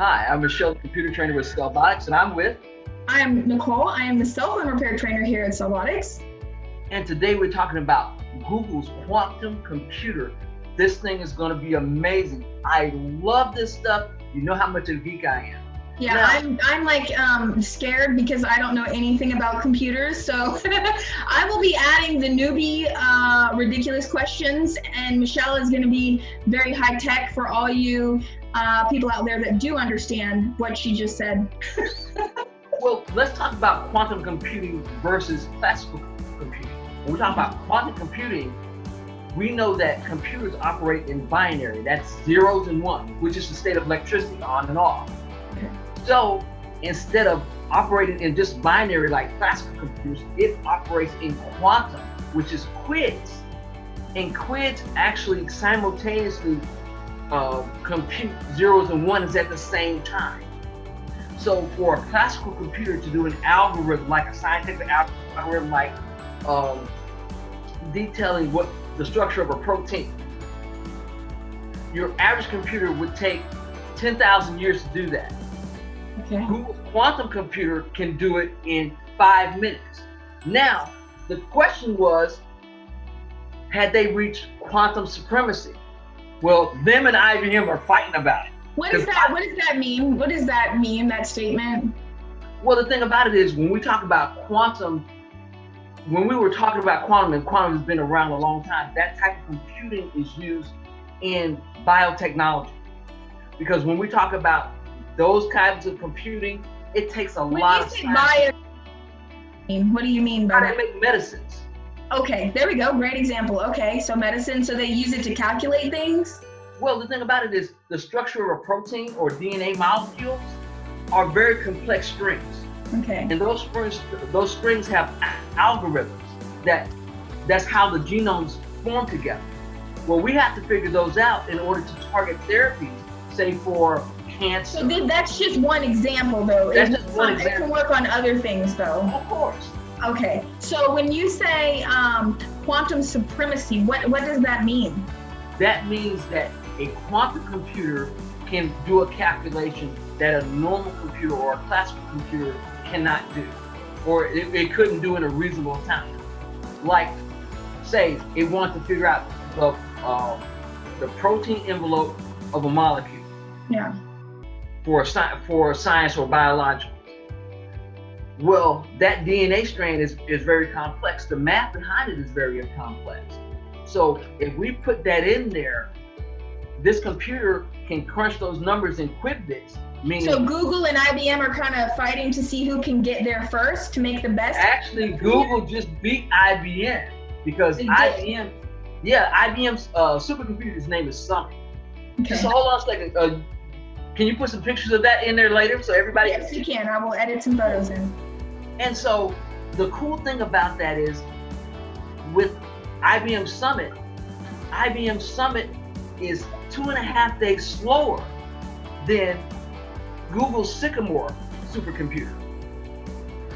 Hi, I'm Michelle, computer trainer with Cellbotics, and I'm with. I am Nicole. I am the cell phone repair trainer here at Cellbotics. And today we're talking about Google's quantum computer. This thing is going to be amazing. I love this stuff. You know how much of a geek I am. Yeah, Now, I'm like scared because I don't know anything about computers. So I will be adding the newbie ridiculous questions, and Michelle is going to be very high tech for all you people out there that do understand what she just said. well, let's talk about quantum computing versus classical computing. When we talk about quantum computing, we know that computers operate in binary. That's zeros and ones, which is the state of electricity, on and off. So instead of operating in just binary like classical computers, it operates in quantum, which is quids. And quids actually simultaneously compute zeros and ones at the same time. So for a classical computer to do an algorithm, like a scientific algorithm, like detailing what the structure of a protein, your average computer would take 10,000 years to do that. Okay. Google's quantum computer can do it in 5 minutes. Now, the question was, had they reached quantum supremacy? Well, them and IBM are fighting about it. What does that mean? What does that mean, that statement? Well, the thing about it is, when we talk about quantum, when we were talking about quantum, and quantum has been around a long time, that type of computing is used in biotechnology. Because when we talk about those kinds of computing, it takes a lot of time. What do you mean by How that? to make medicines. Okay, there we go. Great example. Okay, so medicine, so they use it to calculate things? Well, the thing about it is the structure of a protein or DNA molecules are very complex strings. Okay. And those strings have algorithms that's how the genomes form together. Well, we have to figure those out in order to target therapies, say for cancer. So that's just one example, though. That's just one It example. can work on other things, though. Of course. Okay. So when you say quantum supremacy, what does that mean? That means that a quantum computer can do a calculation that a normal computer or a classical computer cannot do, or it couldn't do in a reasonable time. Like, say, it wants to figure out the protein envelope of a molecule. Yeah. For science or biological. Well, that DNA strand is very complex. The math behind it is very complex. So if we put that in there, this computer can crunch those numbers in qubits. Meaning, so Google and IBM are kind of fighting to see who can get there first to make the best. Actually, Google just beat IBM because IBM's supercomputer's name is Summit. Okay. Just hold on a second. Can you put some pictures of that in there later so everybody can see? Yes, you can. I will edit some photos in. And so the cool thing about that is with IBM Summit is 2.5 days slower than Google's Sycamore supercomputer.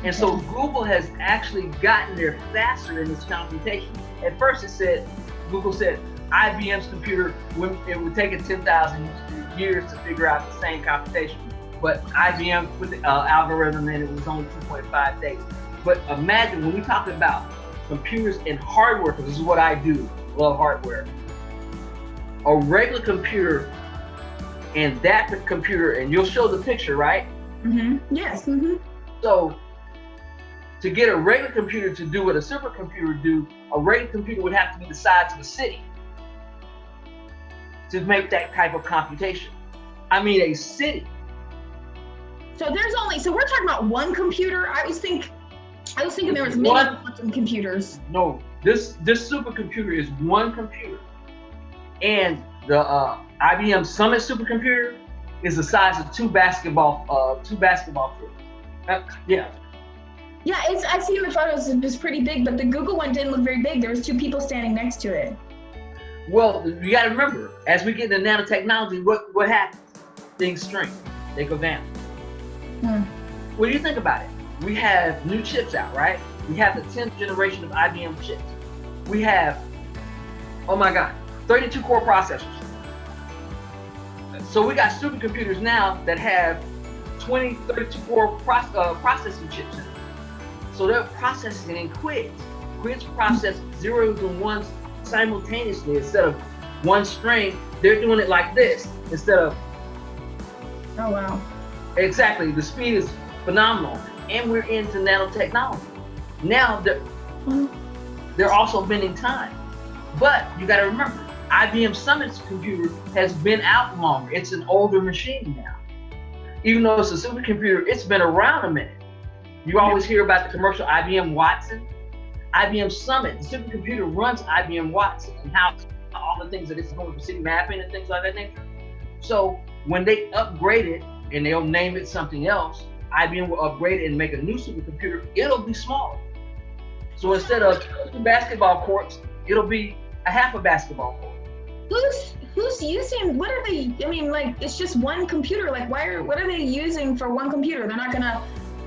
And so Google has actually gotten there faster in its computation. At first Google said IBM's computer, it would take it 10,000 years to figure out the same computation. But IBM put the algorithm in, it was only 2.5 days. But imagine when we talk about computers and hardware, because this is what I do, love hardware. A regular computer and that computer, and you'll show the picture, right? Mm-hmm. Yes. Mm-hmm. So to get a regular computer to do what a supercomputer would do, a regular computer would have to be the size of a city to make that type of computation. I mean, a city. So we're talking about one computer. I was thinking there was many quantum computers. No, this supercomputer is one computer, and the IBM Summit supercomputer is the size of two basketball fields. Yeah. Yeah, I've seen the photos. It was pretty big, but the Google one didn't look very big. There was two people standing next to it. Well, you got to remember, as we get into nanotechnology, what happens? Things shrink. They go down. What do you think about it? We have new chips out, right? We have the 10th generation of IBM chips. We have, oh my God, 32 core processors. So we got supercomputers now that have 20, 34 processing chips in them. So they're processing in quids. Quids process zeros and ones simultaneously instead of one string. They're doing it like this instead of. Oh wow. Exactly. The speed is phenomenal, and we're into nanotechnology. Now they're also bending time, but you got to remember, IBM Summit's computer has been out longer. It's an older machine now. Even though it's a supercomputer, it's been around a minute. You always hear about the commercial IBM Watson. IBM Summit, the supercomputer runs IBM Watson and how all the things that it's doing for city mapping and things like that nature. So when they upgrade it and they'll name it something else, IBM will upgrade it and make a new supercomputer. It'll be smaller. So instead of 2 basketball courts, it'll be a half a basketball court. Who's using, what are they, I mean, like, it's just one computer. Like, what are they using for one computer? They're not gonna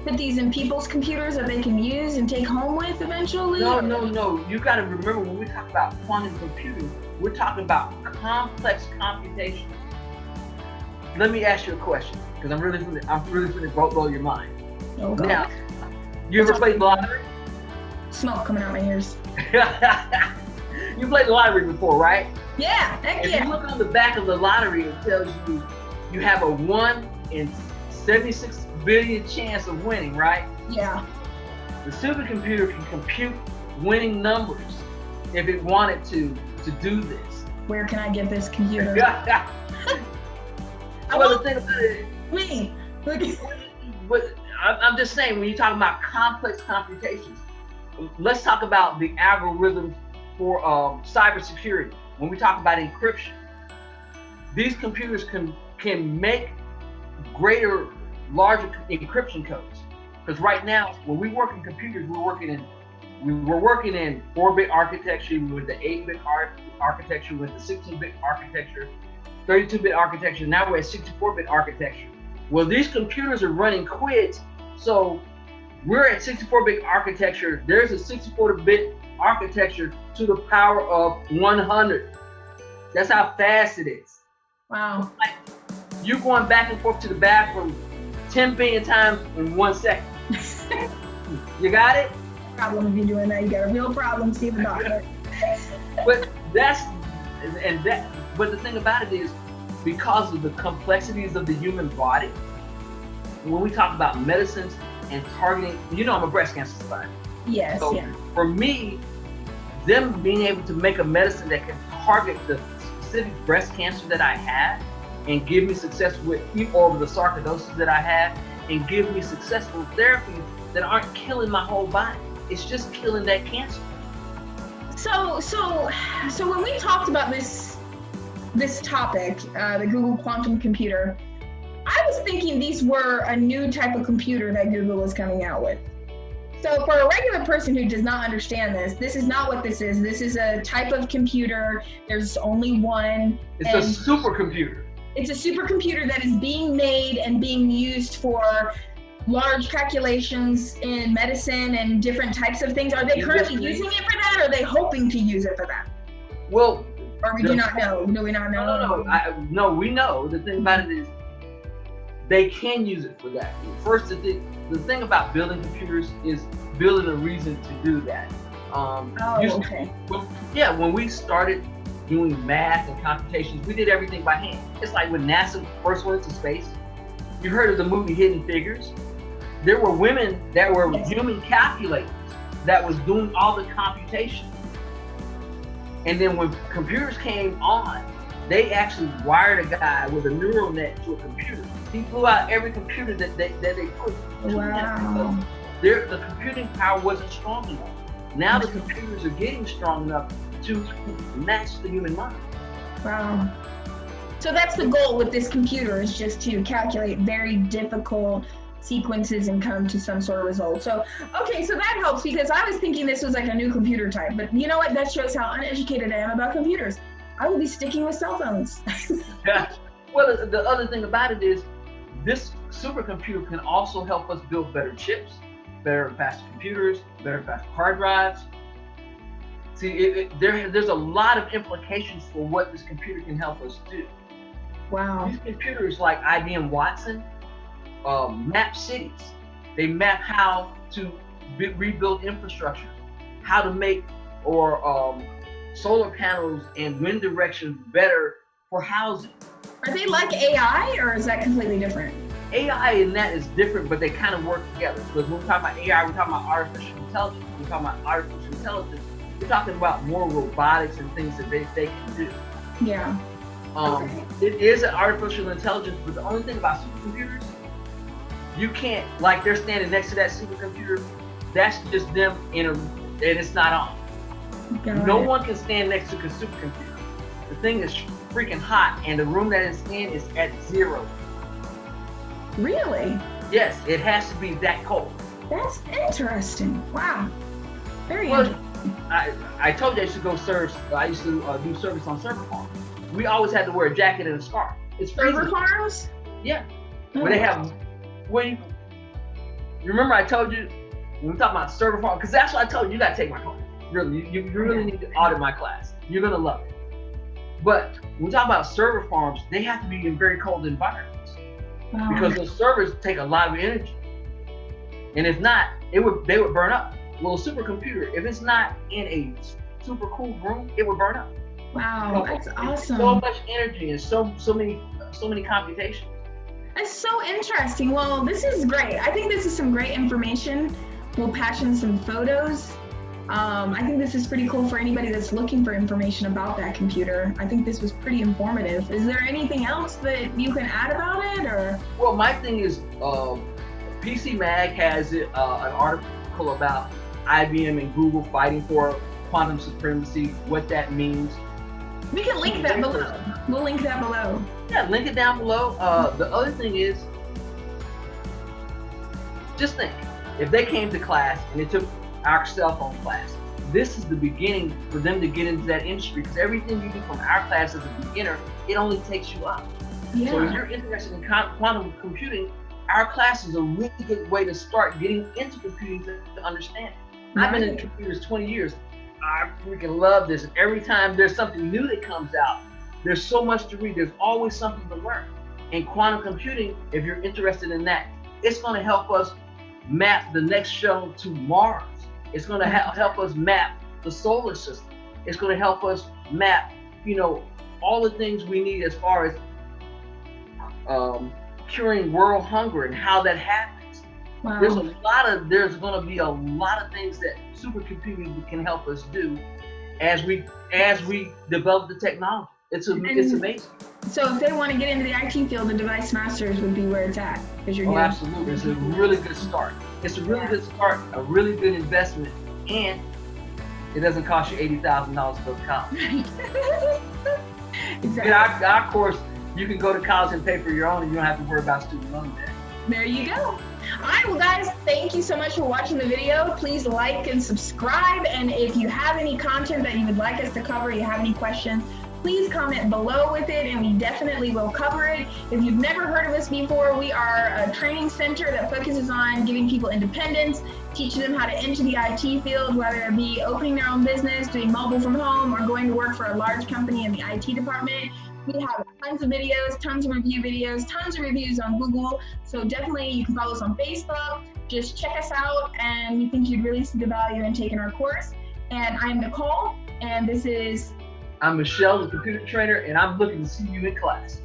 put these in people's computers that they can use and take home with eventually? No. You gotta remember, when we talk about quantum computing, we're talking about complex computation. Let me ask you a question, because I'm really finna blow your mind. Oh God. Now, you ever played the lottery? Smoke coming out my ears. You played the lottery before, right? Yeah, heck yeah. If you look on the back of the lottery, it tells you you have a 1 in 76 billion chance of winning, right? Yeah. The supercomputer can compute winning numbers if it wanted to do this. Where can I get this computer? Well, the thing about it, me. but I'm just saying, when you're talking about complex computations, let's talk about the algorithms for cybersecurity. When we talk about encryption, these computers can make larger encryption codes. Because right now, when we work in computers, we're working in 4-bit architecture, with the 8-bit architecture, with the 16-bit architecture, 32-bit architecture. Now we're at 64-bit architecture. Well, these computers are running quids, so we're at 64-bit architecture. There's a 64-bit architecture to the power of 100. That's how fast it is. Wow. Like, you're going back and forth to the bathroom 10 billion times in 1 second. You got it? Problem if you're doing that. You got a real problem, see the doctor. But but the thing about it is, because of the complexities of the human body, when we talk about medicines and targeting, I'm a breast cancer survivor. Yes, so yeah. For me, them being able to make a medicine that can target the specific breast cancer that I have and give me success with over the sarcoidosis that I have, and give me successful therapies that aren't killing my whole body. It's just killing that cancer. So when we talked about this topic, the Google quantum computer, I was thinking these were a new type of computer that Google was coming out with. So for a regular person who does not understand this is not what this is. This is a type of computer. There's only one. It's a supercomputer. It's a supercomputer that is being made and being used for large calculations in medicine and different types of things. Are they currently using it for that, or are they hoping to use it for that? Well, or we do not know. Do we not know? No, we know. The thing about it is, they can use it for that. First, the thing about building computers is building a reason to do that. Okay. When we started doing math and computations, we did everything by hand. It's like when NASA first went to space. You heard of the movie Hidden Figures? There were women that were human calculators that was doing all the computation. And then when computers came on, they actually wired a guy with a neural net to a computer. He blew out every computer that they put. Wow. The computing power wasn't strong enough. Now the computers are getting strong enough to match the human mind. Wow. So that's the goal with this computer, is just to calculate very difficult sequences and come to some sort of result. So, okay, so that helps, because I was thinking this was like a new computer type, but you know what? That shows how uneducated I am about computers. I will be sticking with cell phones. Yeah. Well, the other thing about it is, this supercomputer can also help us build better chips, better and faster computers, better and faster hard drives. See, there's a lot of implications for what this computer can help us do. Wow. These computers like IBM Watson map cities. They map how to rebuild infrastructure, how to make solar panels and wind direction better for housing. Are they like AI, or is that completely different? AI and that is different, but they kind of work together. Because when we talk about AI, we're talking about artificial intelligence. We're talking about artificial intelligence. We're talking about more robotics and things that they can do. Yeah. It is an artificial intelligence, but the only thing about supercomputers, you can't, like they're standing next to that supercomputer, that's just them and it's not on. No one can stand next to a supercomputer. The thing is freaking hot, and the room that it's in is at 0. Really? Yes, it has to be that cold. That's interesting. Wow. Very interesting. I told you I used to go serve. I used to do service on server farms. We always had to wear a jacket and a scarf. It's crazy. Server farms? Yeah. Where they have, you remember I told you when we talk about server farm, because that's what I told you. You got to take my class. Really, you really need to audit my class. You're gonna love it. But when we talk about server farms, they have to be in very cold environments because those servers take a lot of energy, and if not, they would burn up. Well, a supercomputer, if it's not in a super cool room, it would burn up. Wow, that's awesome. So much energy and so many computations. That's so interesting. Well, this is great. I think this is some great information. We'll patch in some photos. I think this is pretty cool for anybody that's looking for information about that computer. I think this was pretty informative. Is there anything else that you can add about it, or? Well, my thing is, PC Mag has an article about IBM and Google fighting for quantum supremacy, what that means. We can link that below. We'll link that below. Yeah, link it down below. The other thing is, just think, if they came to class and they took our cell phone class, this is the beginning for them to get into that industry, because everything you do from our class as a beginner, it only takes you up. Yeah. So if you're interested in quantum computing, our class is a really good way to start getting into computing to understand it. I've been in computers 20 years. I freaking love this. Every time there's something new that comes out, there's so much to read. There's always something to learn. And quantum computing, if you're interested in that, it's going to help us map the next shuttle to Mars. It's going to help us map the solar system. It's going to help us map, all the things we need as far as curing world hunger and how that happens. Wow. There's going to be a lot of things that supercomputing can help us do as we develop the technology. It's amazing. So if they want to get into the IT field, the Device Masters would be where it's at, because you're here. Absolutely. It's a really good start. It's a really good start, a really good investment, and it doesn't cost you $80,000 to go to college. Exactly. In our course, you can go to college and pay for your own, and you don't have to worry about student loan debt. There you go. All right, well, guys, thank you so much for watching the video. Please like and subscribe, and if you have any content that you would like us to cover, you have any questions, please comment below with it, and we definitely will cover it. If you've never heard of us before, we are a training center that focuses on giving people independence, teaching them how to enter the IT field, whether it be opening their own business, doing mobile from home, or going to work for a large company in the IT department. We have tons of videos, tons of review videos, tons of reviews on Google. So definitely you can follow us on Facebook. Just check us out, and we think you'd really see the value in taking our course. And I'm Nicole, and this is... I'm Michelle, the computer trainer, and I'm looking to see you in class.